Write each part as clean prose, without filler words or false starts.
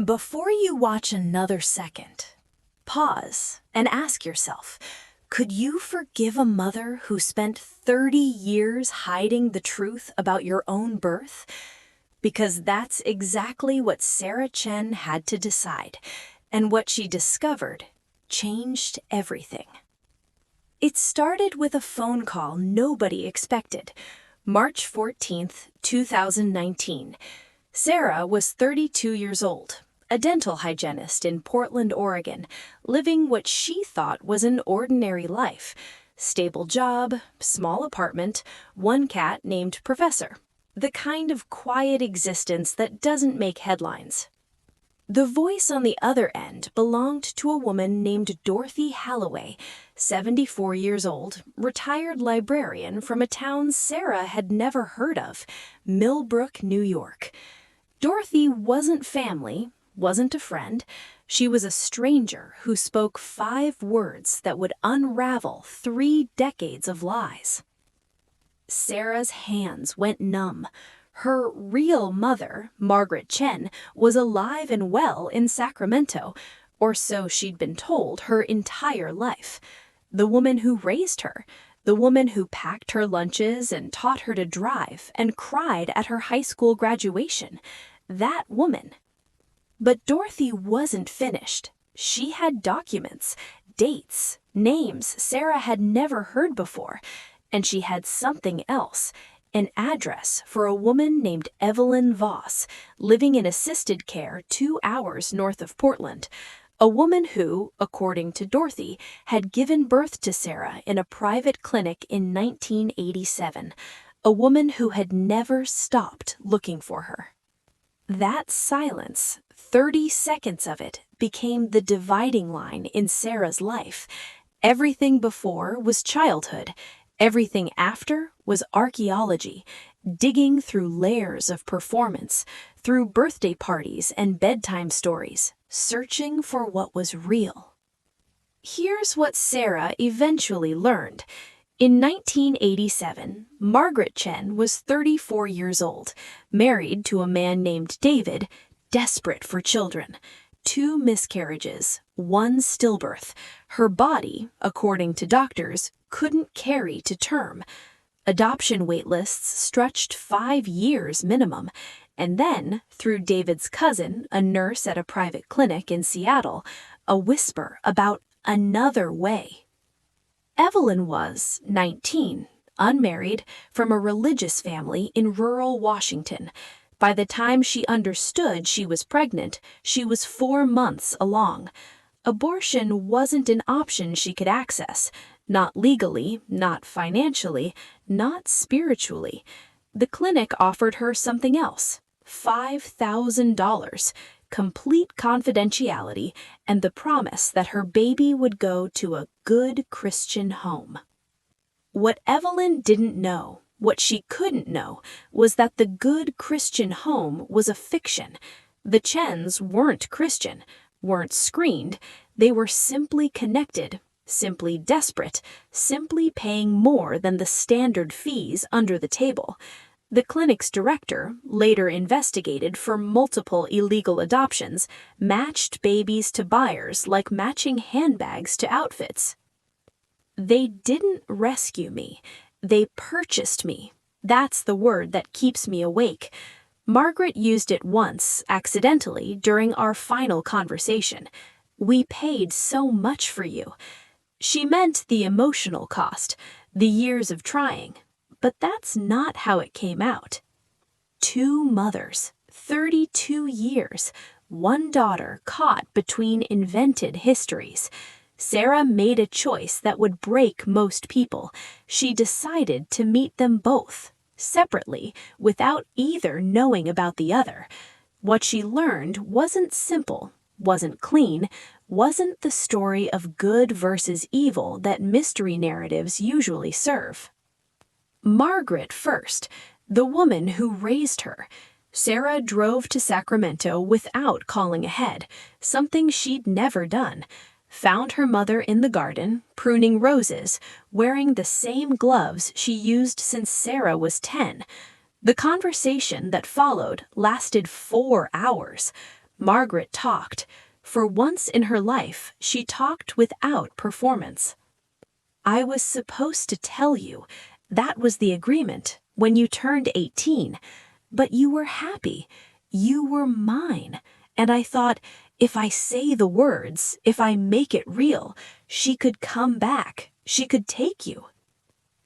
Before you watch another second, pause and ask yourself, could you forgive a mother who spent 30 years hiding the truth about your own birth? Because that's exactly what Sarah Chen had to decide, and what she discovered changed everything. It started with a phone call nobody expected. March 14th, 2019. Sarah was 32 years old, a dental hygienist in Portland, Oregon, living what she thought was an ordinary life. Stable job, small apartment, one cat named Professor. The kind of quiet existence that doesn't make headlines. The voice on the other end belonged to a woman named Dorothy Halloway, 74 years old, retired librarian from a town Sarah had never heard of, Millbrook, New York. Dorothy wasn't family, wasn't a friend. She was a stranger who spoke 5 words that would unravel 3 decades of lies. Sarah's hands went numb. Her real mother, Margaret Chen, was alive and well in Sacramento, or so she'd been told her entire life. The woman who raised her, the woman who packed her lunches and taught her to drive and cried at her high school graduation. That woman. But Dorothy wasn't finished. She had documents, dates, names Sarah had never heard before, and she had something else. An address for a woman named Evelyn Voss, living in assisted care 2 hours north of Portland. A woman who, according to Dorothy, had given birth to Sarah in a private clinic in 1987. A woman who had never stopped looking for her. That silence, 30 seconds of it, became the dividing line in Sarah's life. Everything before was childhood. Everything after was archaeology, digging through layers of performance, through birthday parties and bedtime stories, searching for what was real. Here's what Sarah eventually learned. In 1987, Margaret Chen was 34 years old, married to a man named David, desperate for children. 2 miscarriages, 1 stillbirth. Her body, according to doctors, couldn't carry to term. Adoption waitlists stretched 5 years minimum. And then, through David's cousin, a nurse at a private clinic in Seattle, a whisper about another way. Evelyn was 19, unmarried, from a religious family in rural Washington. By the time she understood she was pregnant, she was 4 months along. Abortion wasn't an option she could access. Not legally, not financially, not spiritually. The clinic offered her something else. $5,000, complete confidentiality, and the promise that her baby would go to a good Christian home. What Evelyn didn't know, what she couldn't know, was that the good Christian home was a fiction. The Chens weren't Christian, weren't screened. They were simply connected, simply desperate, simply paying more than the standard fees under the table. The clinic's director, later investigated for multiple illegal adoptions, matched babies to buyers like matching handbags to outfits. They didn't rescue me. They purchased me. That's the word that keeps me awake. Margaret used it once, accidentally, during our final conversation. We paid so much for you. She meant the emotional cost, the years of trying. But that's not how it came out. 2 mothers, 32 years, 1 daughter caught between invented histories. Sarah made a choice that would break most people. She decided to meet them both, separately, without either knowing about the other. What she learned wasn't simple, wasn't clean, wasn't the story of good versus evil that mystery narratives usually serve. Margaret first, the woman who raised her. Sarah drove to Sacramento without calling ahead, something she'd never done. Found her mother in the garden, pruning roses, wearing the same gloves she used since Sarah was 10. The conversation that followed lasted 4 hours. Margaret talked. For once in her life, she talked without performance. "I was supposed to tell you. That was the agreement when you turned 18. But you were happy. You were mine. And I thought, if I say the words, if I make it real, she could come back. She could take you."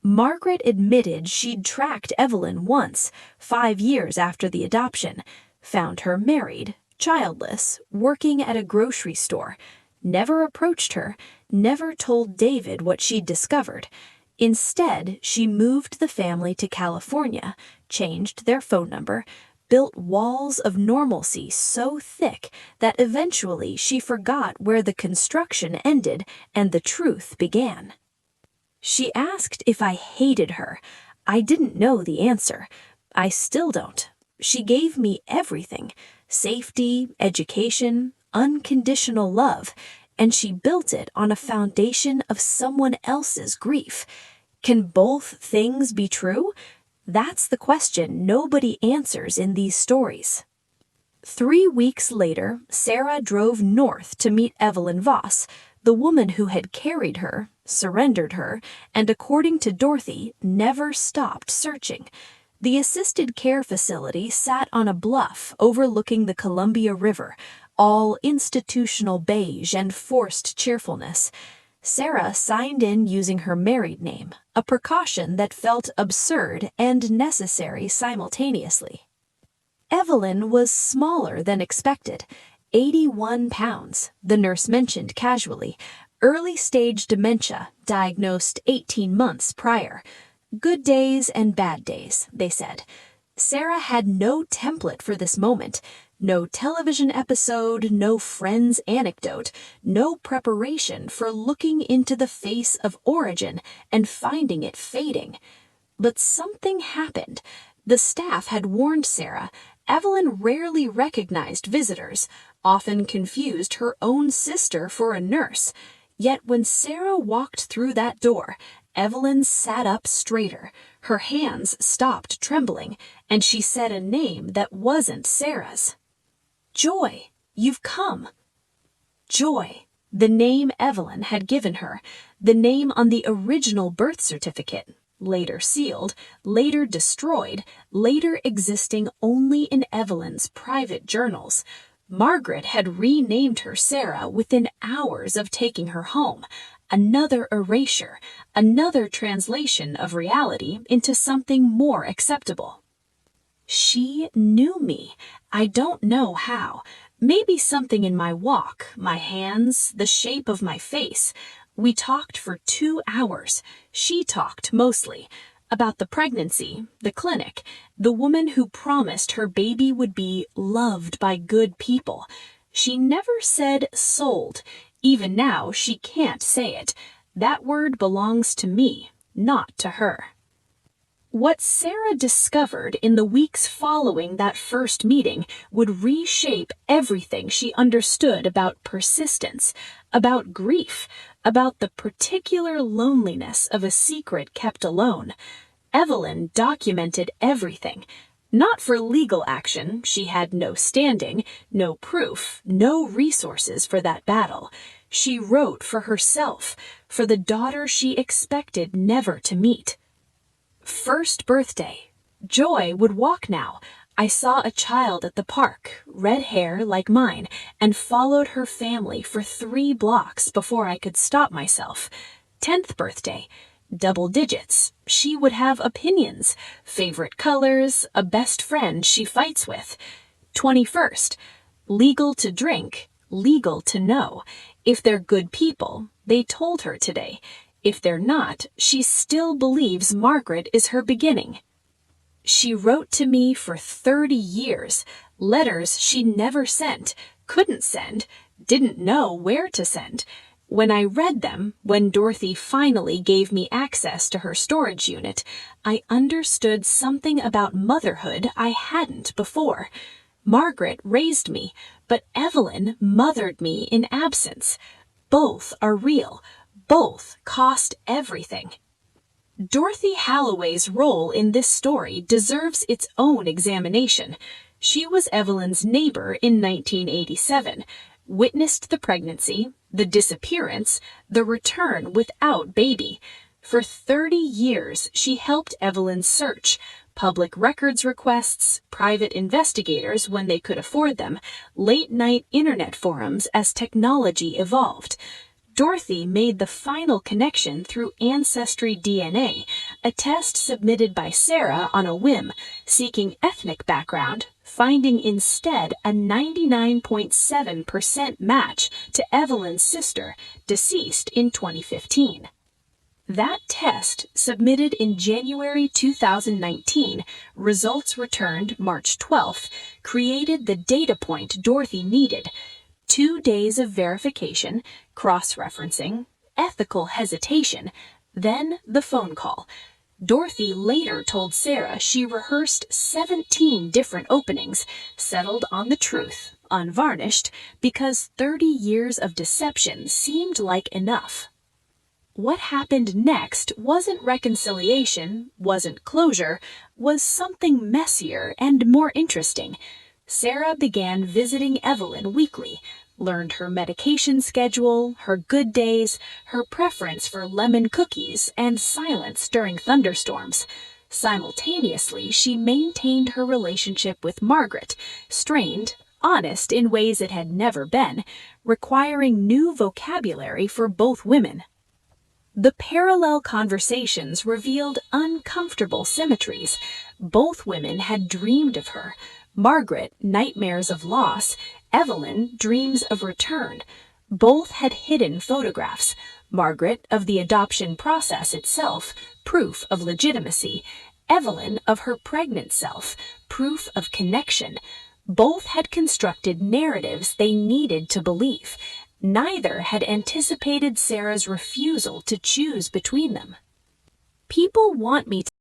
Margaret admitted she'd tracked Evelyn once, 5 years after the adoption, found her married, childless, working at a grocery store, never approached her, never told David what she'd discovered. Instead, she moved the family to California, changed their phone number, built walls of normalcy so thick that eventually she forgot where the construction ended and the truth began. She asked if I hated her. I didn't know the answer. I still don't. She gave me everything: safety, education, unconditional love, and she built it on a foundation of someone else's grief. Can both things be true? That's the question nobody answers in these stories. 3 weeks later, Sarah drove north to meet Evelyn Voss, the woman who had carried her, surrendered her, and according to Dorothy, never stopped searching. The assisted care facility sat on a bluff overlooking the Columbia River, all institutional beige and forced cheerfulness. Sarah signed in using her married name, a precaution that felt absurd and necessary simultaneously. Evelyn was smaller than expected, 81 pounds, the nurse mentioned casually, early-stage dementia diagnosed 18 months prior. Good days and bad days, they said. Sarah had no template for this moment, no television episode, no friend's anecdote, no preparation for looking into the face of origin and finding it fading. But something happened. The staff had warned Sarah. Evelyn rarely recognized visitors, often confused her own sister for a nurse. Yet when Sarah walked through that door, Evelyn sat up straighter, her hands stopped trembling, and she said a name that wasn't Sarah's. "Joy, you've come." Joy, the name Evelyn had given her, the name on the original birth certificate, later sealed, later destroyed, later existing only in Evelyn's private journals. Margaret had renamed her Sarah within hours of taking her home. Another erasure, another translation of reality into something more acceptable. She knew me. I don't know how. Maybe something in my walk, my hands, the shape of my face. We talked for 2 hours. She talked mostly about the pregnancy, the clinic, the woman who promised her baby would be loved by good people. She never said sold. Even now, she can't say it. That word belongs to me, not to her. What Sarah discovered in the weeks following that first meeting would reshape everything she understood about persistence, about grief, about the particular loneliness of a secret kept alone. Evelyn documented everything. Not for legal action, she had no standing, no proof, no resources for that battle. She wrote for herself, for the daughter she expected never to meet. First birthday. Joy would walk now. I saw a child at the park, red hair like mine, and followed her family for 3 blocks before I could stop myself. 10th birthday. Double digits. She would have opinions, favorite colors, a best friend she fights with. 21st. Legal to drink, legal to know. If they're good people, they told her today. If they're not, she still believes Margaret is her beginning. She wrote to me for 30 years, letters she never sent, couldn't send, didn't know where to send. When I read them, when Dorothy finally gave me access to her storage unit, I understood something about motherhood I hadn't before. Margaret raised me, but Evelyn mothered me in absence. Both are real. Both cost everything. Dorothy Halloway's role in this story deserves its own examination. She was Evelyn's neighbor in 1987, witnessed the pregnancy, the disappearance, the return without baby. For 30 years, she helped Evelyn search public records requests, private investigators when they could afford them, late-night internet forums as technology evolved. Dorothy made the final connection through AncestryDNA, a test submitted by Sarah on a whim, seeking ethnic background, finding instead a 99.7% match to Evelyn's sister, deceased in 2015. That test, submitted in January 2019, results returned March 12th, created the data point Dorothy needed. 2 days of verification, cross-referencing, ethical hesitation, then the phone call. Dorothy later told Sarah she rehearsed 17 different openings, settled on the truth, unvarnished, because 30 years of deception seemed like enough. What happened next wasn't reconciliation, wasn't closure, was something messier and more interesting. Sarah began visiting Evelyn weekly, learned her medication schedule, her good days, her preference for lemon cookies, and silence during thunderstorms. Simultaneously, she maintained her relationship with Margaret, strained, honest in ways it had never been, requiring new vocabulary for both women. The parallel conversations revealed uncomfortable symmetries. Both women had dreamed of her. Margaret, nightmares of loss. Evelyn, dreams of return. Both had hidden photographs. Margaret, of the adoption process itself, proof of legitimacy. Evelyn, of her pregnant self, proof of connection. Both had constructed narratives they needed to believe. Neither had anticipated Sarah's refusal to choose between them. People want me to